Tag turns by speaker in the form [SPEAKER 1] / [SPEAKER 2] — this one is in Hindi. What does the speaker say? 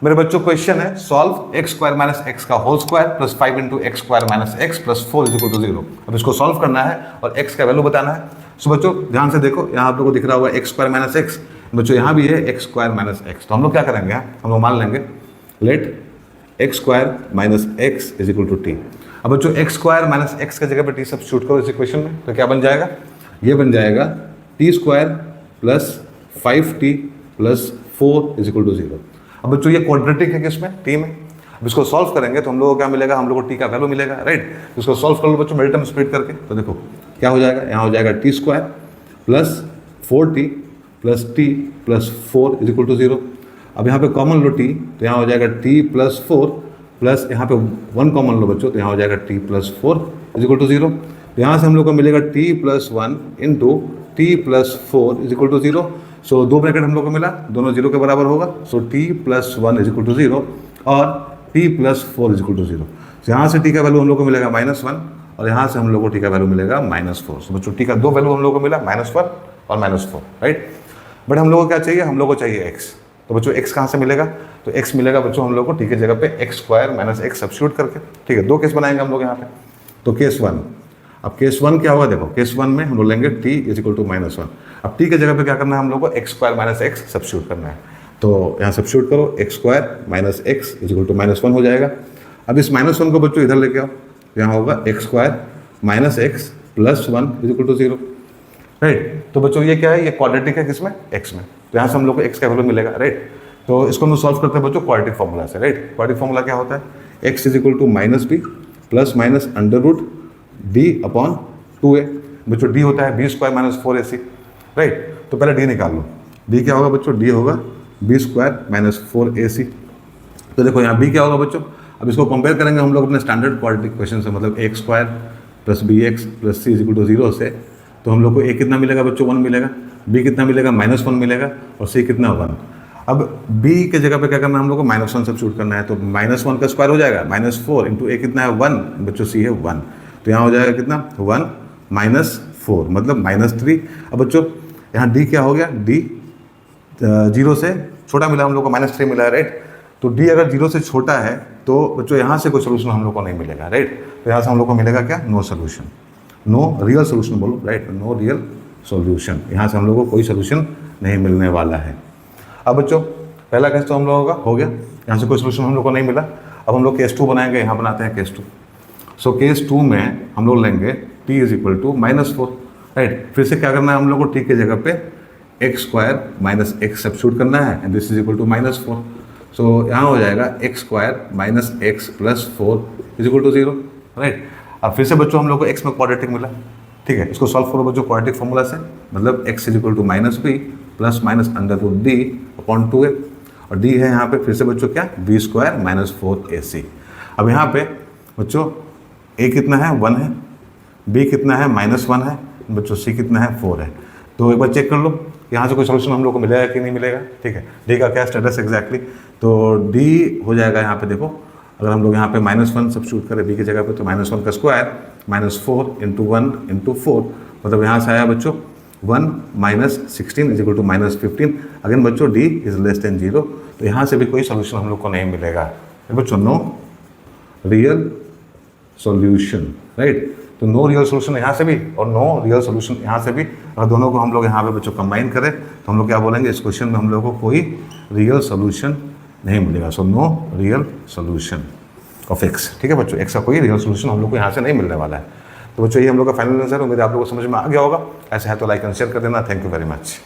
[SPEAKER 1] मेरे बच्चों क्वेश्चन है solve x square minus x का whole square plus 5 into x square minus x plus 4 is equal to 0। अब इसको सॉल्व करना है और एक्स का वैल्यू बताना है। सो बच्चों ध्यान से देखो, यहाँ आप लोगों को दिख रहा होगा एक्स स्क्वायर माइनस एक्स, बच्चों यहाँ भी है एक्स स्क्वायर माइनस एक्स। तो हम लोग क्या करेंगे, हम लोग मान लेंगे let x square minus x is equal to t. अब बच्चों एक्स स्क्वायर माइनस एक्स की जगह पर टी सब्स्टिट्यूट करो इस इक्वेशन में, तो क्या बन जाएगा, ये बन जाएगा t square plus 5t plus 4 is equal to 0। अब बच्चों ये क्वाड्रेटिक है किसमें, टी में। अब इसको सॉल्व करेंगे तो हम लोगों को क्या मिलेगा, हम लोग को टी का वैल्यू मिलेगा, राइट। इसको सॉल्व कर लो बच्चों मिडिल टर्म स्प्लिट करके, तो देखो क्या हो जाएगा, यहाँ हो जाएगा t square plus 4t plus t plus 4 is equal to 0। अब यहाँ पे कॉमन लो टी, तो यहाँ हो जाएगा टी प्लस 4 प्लस यहाँ पे 1 कॉमन लो बच्चों, तो यहाँ हो जाएगा t plus 4 is equal to 0। तो यहाँ से हम लोग को मिलेगा t plus 1 into t plus 4 is equal to 0। So दो ब्रैकेट हम लोग को मिला, दोनों 0 के बराबर होगा। So t plus 1 is equal to 0 और t plus 4 is equal to 0। तो यहाँ से टी का वैल्यू हम लोग को मिलेगा -1 और यहाँ से हम लोग को टी का वैल्यू मिलेगा -4। सो बच्चों टी का दो वैल्यू हम लोग को मिला, -1 और -4, राइट। बट हम लोग को क्या चाहिए, हम लोग को चाहिए एक्स। तो बच्चों एक्स कहाँ से मिलेगा, तो एक्स मिलेगा बच्चों हम लोग को टी की जगह पे x square minus x substitute करके, ठीक है। दो केस बनाएंगे हम लोग यहाँ पे। तो केस 1, अब केस 1 क्या होगा, देखो केस 1 में हम लोग लेंगे t इज इक्वल टू -1। अब t के जगह पे क्या करना है हम लोग को, x square minus x substitute करना है। तो यहाँ सब्स्टिट्यूट करो, x square minus x is equal to -1 हो जाएगा। अब इस -1 को बच्चों इधर लेके आओ, यहाँ होगा x square minus x plus 1 is equal to 0, right. तो बच्चों ये क्या है, ये क्वाड्रेटिक है किसमें, एक्स में। तो यहाँ से हम लोग को एक्स का वैल्यू मिलेगा, राइट। तो इसको हम सॉल्व करते हैं बच्चों क्वाड्रेटिक फॉर्मूला से, राइट। क्वाड्रेटिक फॉर्मूला क्या होता है, x is equal to -b plus minus under root D upon 2a। बच्चों डी होता है b square minus 4ac, right. तो पहले डी निकाल लो, डी क्या होगा बच्चों, डी होगा b स्क्वायर माइनस 4ac। तो देखो यहाँ b क्या होगा बच्चों, अब इसको कंपेयर करेंगे हम लोग अपने स्टैंडर्ड क्वाड्रेटिक क्वेश्चन से, मतलब x square plus bx plus c is equal to 0 से। तो हम लोग को a कितना मिलेगा बच्चों, 1 मिलेगा, b कितना मिलेगा, -1 मिलेगा और c कितना 1। अब b के जगह पे क्या करना है हम लोग को, -1 सब्स्टिट्यूट करना है। तो -1 का स्क्वायर हो जाएगा -4 इंटू a कितना है 1, बच्चों c है 1। तो यहाँ हो जाएगा कितना 1 -4 मतलब -3। अब बच्चों यहाँ d क्या हो गया, d 0 से छोटा मिला हम लोग को, -3 मिला है, राइट। तो d अगर 0 से छोटा है तो बच्चों यहाँ से कोई सोल्यूशन हम लोग को नहीं मिलेगा, राइट। तो यहाँ से हम लोग को मिलेगा क्या, no solution, no real solution बोलो, राइट, नो रियल सोल्यूशन। यहाँ से हम लोग को कोई सोल्यूशन नहीं मिलने वाला है। अब बच्चों पहला केस तो हम लोगों का हो गया, यहाँ से कोई सोल्यूशन हम लोग को नहीं मिला। अब हम लोग केस 2 बनाएंगे, यहाँ बनाते हैं केस 2। सो केस 2 में हम लोग लेंगे t is equal to -4, right. फिर से क्या करना है हम लोग को, t के जगह पे x square minus x substitute करना है and this is equal to -4। So यहाँ हो जाएगा x square minus x plus 4 is equal to 0, right. अब फिर से बच्चों हम लोग को x में क्वाड्रेटिक मिला, ठीक है। इसको सॉल्व करो बच्चों क्वाड्रेटिक फॉर्मूला से, मतलब x is equal to -b plus minus under root d upon 2a और d है यहाँ पे फिर से बच्चों क्या, b स्क्वायर माइनस 4ac। अब यहाँ पे बच्चों a कितना है 1 है, b कितना है -1 है, बच्चों c कितना है 4 है। तो एक बार चेक कर लो यहाँ से कोई सोल्यूशन हम लोग को मिलेगा कि नहीं मिलेगा, ठीक है। d का क्या स्टेटस एग्जैक्टली, तो d हो जाएगा यहाँ पे देखो, अगर हम लोग यहाँ पे -1 सब्स्टिट्यूट करें b की जगह पे, तो -1 का स्क्वायर -4 इंटू 1 इंटू 4, मतलब यहाँ से आया बच्चों 1 -16 इज इक्वल टू -15। अगेन बच्चों d इज लेस देन 0, तो यहाँ से भी कोई सोल्यूशन हम लोग को नहीं मिलेगा बच्चों, नो रियल सोल्यूशन, राइट। तो नो रियल सोल्यूशन यहाँ से भी और नो रियल सोल्यूशन यहाँ से भी, अगर दोनों को हम लोग यहाँ पे बच्चों कंबाइन करें तो हम लोग क्या बोलेंगे, इस क्वेश्चन में हम लोग को कोई रियल सोल्यूशन नहीं मिलेगा। So no real solution of x, ठीक है बच्चों, एक्स का कोई रियल सोल्यूशन हम लोग को यहाँ से नहीं मिलने वाला है। तो बच्चों ये हम लोग का फाइनल आंसर है। उम्मीद है आप लोगों को समझ में आ गया होगा। ऐसा है तो लाइक एंड शेयर कर देना। Thank you very much.